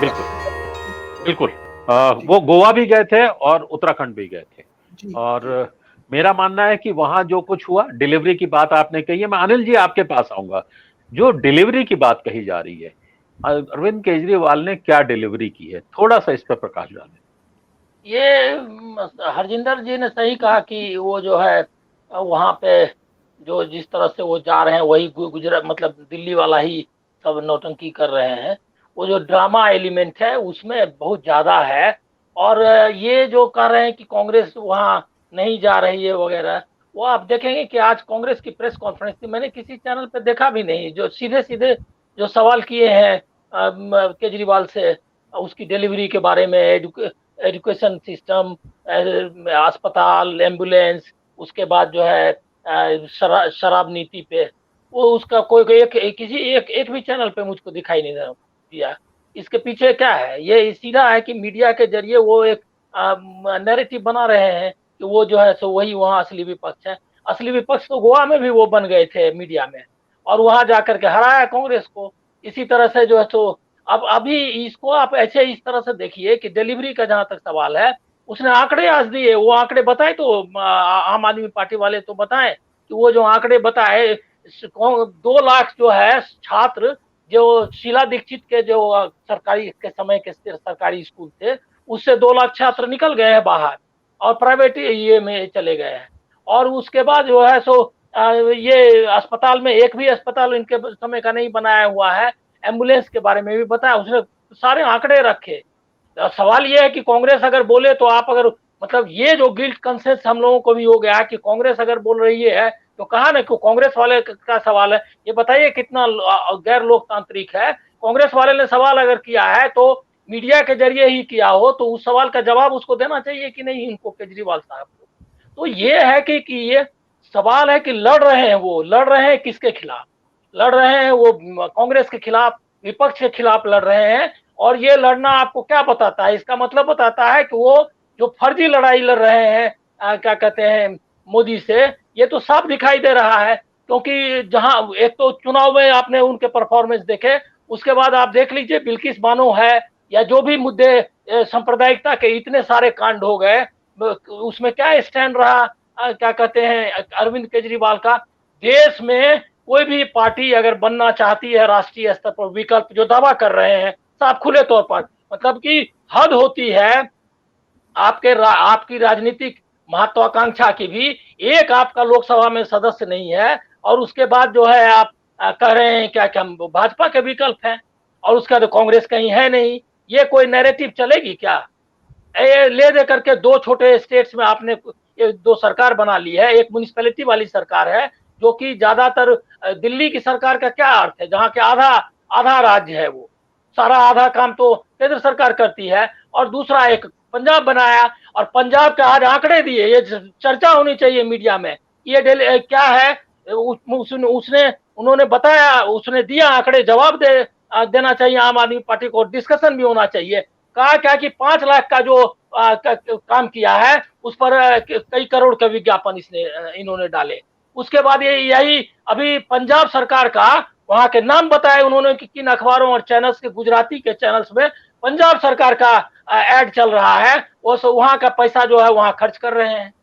बिल्कुल, बिल्कुल। वो गोवा भी गए थे और उत्तराखंड भी गए थे। जी, और मेरा मानना है कि वहां जो कुछ हुआ, डिलीवरी की बात आपने कही है, मैं अनिल जी आपके पास आऊंगा। जो डिलीवरी की बात कही जा रही है, अरविंद केजरीवाल ने क्या डिलीवरी की है, थोड़ा सा इस पर प्रकाश डालें। ये हरजिंदर जी ने सही कहा कि वो जो है वहाँ पे जो जिस तरह से वो जा रहे हैं वही गुजरात मतलब दिल्ली वाला ही सब नौटंकी कर रहे हैं। वो जो ड्रामा एलिमेंट है उसमें बहुत ज्यादा है। और ये जो कह रहे हैं कि कांग्रेस वहाँ नहीं जा रही है वगैरह, वो आप देखेंगे कि आज कांग्रेस की प्रेस कॉन्फ्रेंस थी, मैंने किसी चैनल पे देखा भी नहीं। जो सीधे सीधे जो सवाल किए हैं केजरीवाल से उसकी डिलीवरी के बारे में, एजुकेशन सिस्टम, अस्पताल, एम्बुलेंस, उसके बाद जो है शराब नीति पे, वो उसका कोई किसी एक भी चैनल पे मुझको दिखाई नहीं दिया। इसके पीछे क्या है? ये सीधा है कि मीडिया के जरिए वो एक नैरेटिव बना रहे हैं कि वो जो है सो वही वहाँ असली विपक्ष है। असली विपक्ष तो गोवा में भी वो बन गए थे मीडिया में, और वहां जाकर के हराया कांग्रेस को। इसी तरह से जो है सो अब अभी इसको आप ऐसे इस तरह से देखिए कि डिलीवरी का जहां तक सवाल है, उसने आंकड़े आज दिए। वो आंकड़े बताए तो आम आदमी पार्टी वाले तो बताएं कि वो जो आंकड़े बताए, 2 लाख जो है छात्र जो शीला दीक्षित के जो सरकारी के समय के सरकारी स्कूल थे, उससे 2 लाख छात्र निकल गए हैं बाहर और प्राइवेट ये में चले गए हैं। और उसके बाद जो है सो ये अस्पताल में एक भी अस्पताल इनके समय का नहीं बनाया हुआ है। एम्बुलेंस के बारे में भी बताया उसने, सारे आंकड़े रखे। सवाल ये है कि कांग्रेस अगर बोले तो आप अगर मतलब ये जो गिल्ट कंसेंस हम लोगों को भी हो गया कि कांग्रेस अगर बोल रही है तो कहा ना कि कांग्रेस वाले का सवाल है, ये बताइए कितना गैर लोकतांत्रिक है। कांग्रेस वाले ने सवाल अगर किया है तो मीडिया के जरिए ही किया हो, तो उस सवाल का जवाब उसको देना चाहिए कि नहीं इनको, केजरीवाल साहब को। तो ये है कि ये सवाल है कि लड़ रहे हैं, वो लड़ रहे हैं किसके खिलाफ? लड़ रहे हैं वो कांग्रेस के खिलाफ, विपक्ष के खिलाफ लड़ रहे हैं। और ये लड़ना आपको क्या बताता है? इसका मतलब बताता है कि वो जो फर्जी लड़ाई लड़ रहे हैं क्या कहते हैं मोदी से, ये तो साफ दिखाई दे रहा है। क्योंकि जहां एक तो चुनाव में आपने उनके परफॉर्मेंस देखे, उसके बाद आप देख लीजिए बिल्किस बानो है या जो भी मुद्दे सांप्रदायिकता के इतने सारे कांड हो गए, उसमें क्या स्टैंड रहा क्या कहते हैं अरविंद केजरीवाल का? देश में कोई भी पार्टी अगर बनना चाहती है राष्ट्रीय स्तर पर, विकल्प जो दावा कर रहे हैं साफ खुले तौर पर, मतलब कि हद होती है आपकी राजनीतिक महत्वाकांक्षा की भी। एक आपका लोकसभा में सदस्य नहीं है और उसके बाद जो है आप कह रहे हैं क्या क्या भाजपा के विकल्प हैं, और उसका तो कांग्रेस कहीं है नहीं। ये कोई नैरेटिव चलेगी क्या? ले दे करके 2 छोटे स्टेट्स में आपने 2 सरकार बना ली है। एक म्युनिसिपैलिटी वाली सरकार है जो कि ज्यादातर दिल्ली की सरकार का क्या अर्थ है, जहाँ के आधा आधा राज्य है, वो सारा आधा काम तो केंद्र सरकार करती है। और दूसरा एक पंजाब बनाया, और पंजाब के आज आंकड़े दिए, ये चर्चा होनी चाहिए मीडिया में। ये क्या है उसने उन्होंने बताया, उसने दिया आंकड़े, जवाब देना चाहिए आम आदमी पार्टी को, डिस्कशन भी होना चाहिए। कहा क्या कि 5 लाख का जो काम किया है उस पर कई करोड़ का विज्ञापन इन्होंने डाले। उसके बाद ये यही अभी पंजाब सरकार का वहां के नाम बताए उन्होंने कि किन अखबारों और चैनल्स के, गुजराती के चैनल्स में पंजाब सरकार का एड चल रहा है, वो वहां का पैसा जो है वहां खर्च कर रहे हैं।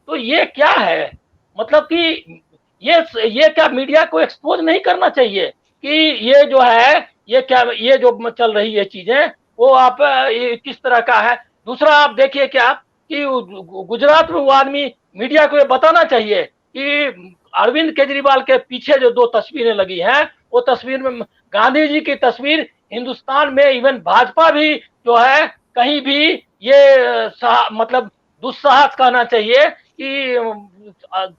तो ये क्या है? मतलब कि ये क्या मीडिया को एक्सपोज नहीं करना चाहिए कि ये जो है ये क्या, ये जो चल रही है चीजें वो आप किस तरह का है? दूसरा आप देखिए क्या कि गुजरात में वो आदमी, मीडिया को ये बताना चाहिए कि अरविंद केजरीवाल के पीछे जो 2 तस्वीरें लगी हैं, वो तस्वीर में गांधी जी की तस्वीर, हिंदुस्तान में इवन भाजपा भी जो है कहीं भी ये मतलब दुस्साहस कहना चाहिए कि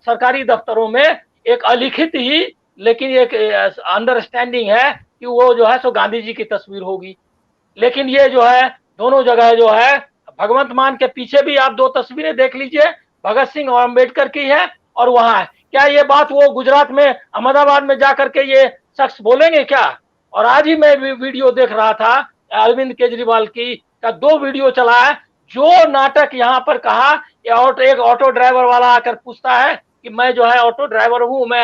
सरकारी दफ्तरों में एक अलिखित ही लेकिन एक अंडरस्टैंडिंग है कि वो जो है सो गांधी जी की तस्वीर होगी। लेकिन ये जो है दोनों जगह जो है, भगवंत मान के पीछे भी आप 2 तस्वीरें देख लीजिए, भगत सिंह और अम्बेडकर की है, और वहां है। क्या ये बात वो गुजरात में अहमदाबाद में जाकर के ये शख्स बोलेंगे क्या? और आज ही मैं वीडियो देख रहा था अरविंद केजरीवाल की का 2 वीडियो चला है। जो नाटक यहाँ पर कहा, एक ऑटो ड्राइवर वाला आकर पूछता है कि मैं जो है ऑटो ड्राइवर हूँ, मैं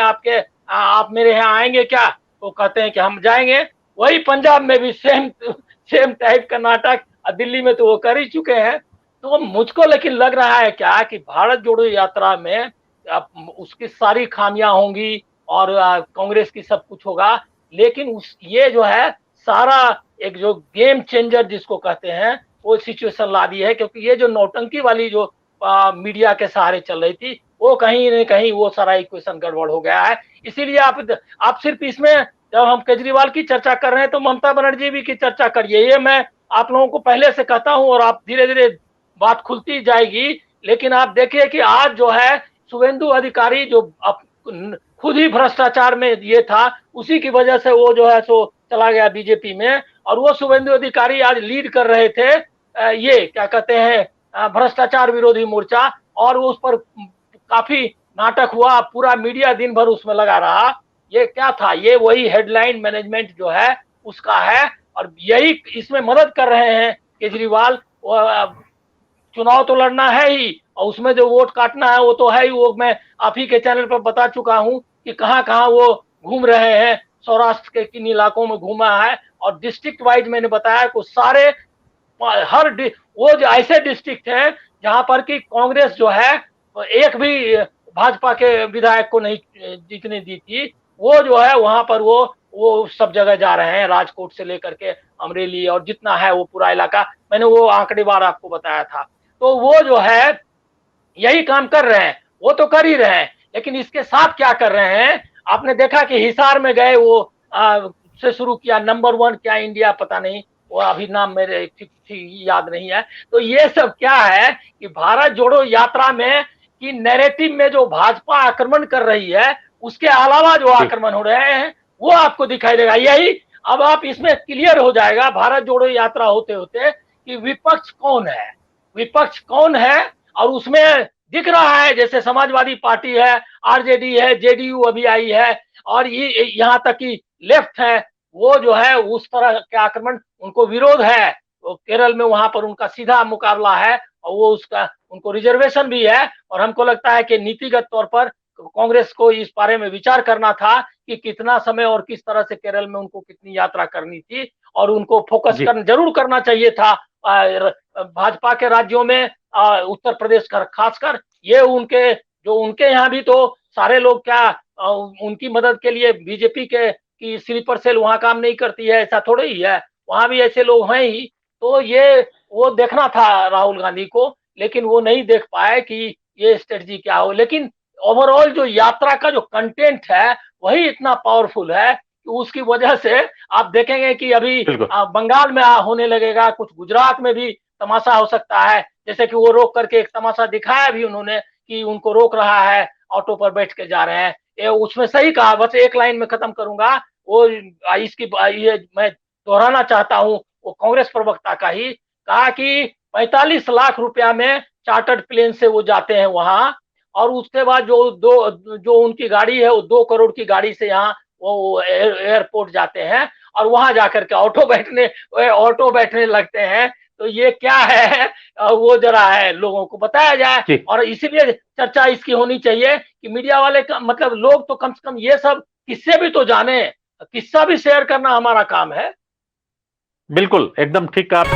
आप मेरे यहाँ आएंगे क्या? तो कहते हैं कि हम जाएंगे। वही पंजाब में भी सेम सेम टाइप का नाटक दिल्ली में तो वो कर ही चुके हैं। तो मुझको लेकिन लग रहा है क्या कि भारत जोड़ो यात्रा में उसकी सारी खामियां होंगी और कांग्रेस की सब कुछ होगा, लेकिन उस ये जो है सारा एक जो गेम चेंजर जिसको कहते हैं वो सिचुएशन ला दी है, क्योंकि ये जो नौटंकी वाली जो मीडिया के सहारे चल रही थी वो कहीं न कहीं वो सारा इक्वेशन गड़बड़ हो गया है। इसीलिए आप सिर्फ इसमें जब हम केजरीवाल की चर्चा कर रहे हैं तो ममता बनर्जी भी की चर्चा करिए, ये मैं आप लोगों को पहले से कहता हूं और आप धीरे धीरे बात खुलती जाएगी। लेकिन आप देखिए कि आज जो है शुभेंदु अधिकारी जो खुद ही भ्रष्टाचार में ये था, उसी की वजह से वो जो है सो चला गया बीजेपी में, और वो शुभेंदु अधिकारी आज लीड कर रहे थे ये क्या कहते हैं भ्रष्टाचार विरोधी मोर्चा, और उस पर काफी नाटक हुआ, पूरा मीडिया दिन भर उसमें लगा रहा। ये क्या था, ये वही हेडलाइन मैनेजमेंट जो है उसका है, और यही इसमें मदद कर रहे हैं केजरीवाल। चुनाव तो लड़ना है ही और उसमें जो वोट काटना है वो तो है ही, वो मैं आप ही के चैनल पर बता चुका हूं कि कहां कहां वो घूम रहे हैं, सौराष्ट्र के किन इलाकों में घूमा है, और डिस्ट्रिक्ट वाइज मैंने बताया कि सारे हर वो जो ऐसे डिस्ट्रिक्ट है जहां पर कि कांग्रेस जो है एक भी भाजपा के विधायक को नहीं जीतने दी थी, वो जो है वहां पर वो सब जगह जा रहे हैं, राजकोट से लेकर के अमरेली और जितना है वो पूरा इलाका, मैंने वो आंकड़ेवार आपको बताया था। तो वो जो है यही काम कर रहे हैं, वो तो कर ही रहे हैं, लेकिन इसके साथ क्या कर रहे हैं, आपने देखा कि हिसार में गए वो से शुरू किया, नंबर 1 क्या इंडिया पता नहीं, वो अभी नाम मेरे ठीक याद नहीं है। तो ये सब क्या है कि भारत जोड़ो यात्रा में कि नैरेटिव में जो भाजपा आक्रमण कर रही है उसके अलावा जो आक्रमण हो रहे हैं वो आपको दिखाई देगा। यही अब आप इसमें क्लियर हो जाएगा भारत जोड़ो यात्रा होते होते कि विपक्ष कौन है, विपक्ष कौन है, और उसमें दिख रहा है जैसे समाजवादी पार्टी है, आरजेडी है, जेडीयू अभी आई है, और ये यहाँ तक कि लेफ्ट है, वो जो है उस तरह के आक्रमण उनको विरोध है। तो केरल में वहां पर उनका सीधा मुकाबला है और वो उसका उनको रिजर्वेशन भी है, और हमको लगता है कि नीतिगत तौर पर कांग्रेस को इस बारे में विचार करना था कि कितना समय और किस तरह से केरल में उनको कितनी यात्रा करनी थी, और उनको फोकस जरूर करना चाहिए था भाजपा के राज्यों में, उत्तर प्रदेश का खासकर। ये उनके यहाँ भी तो सारे लोग क्या उनकी मदद के लिए बीजेपी के की स्लीपर सेल वहां काम नहीं करती है, ऐसा थोड़ा ही है, वहां भी ऐसे लोग हैं ही। तो ये वो देखना था राहुल गांधी को, लेकिन वो नहीं देख पाए कि ये स्ट्रेटजी क्या हो। लेकिन ओवरऑल जो यात्रा का जो कंटेंट है वही इतना पावरफुल है कि उसकी वजह से आप देखेंगे कि अभी बंगाल में होने लगेगा, कुछ गुजरात में भी तमाशा हो सकता है, जैसे कि वो रोक करके एक तमाशा दिखाया भी उन्होंने कि उनको रोक रहा है, ऑटो पर बैठ के जा रहे हैं। ये उसमें सही कहा, बस एक लाइन में खत्म करूंगा, वो इसकी ये मैं दोहराना चाहता हूं, वो कांग्रेस प्रवक्ता का ही कहा कि 45 लाख रुपया में चार्टर्ड प्लेन से वो जाते हैं वहां, और उसके बाद जो उनकी गाड़ी है वो 2 करोड़ की गाड़ी से यहाँ वो एयरपोर्ट जाते हैं, और वहां जाकर के ऑटो बैठने लगते हैं। तो ये क्या है वो जरा है लोगों को बताया जाए, और इसीलिए चर्चा इसकी होनी चाहिए कि मीडिया वाले का मतलब लोग तो कम से कम ये सब किस्से भी तो जाने, किस्सा भी शेयर करना हमारा काम है। बिल्कुल एकदम ठीक आप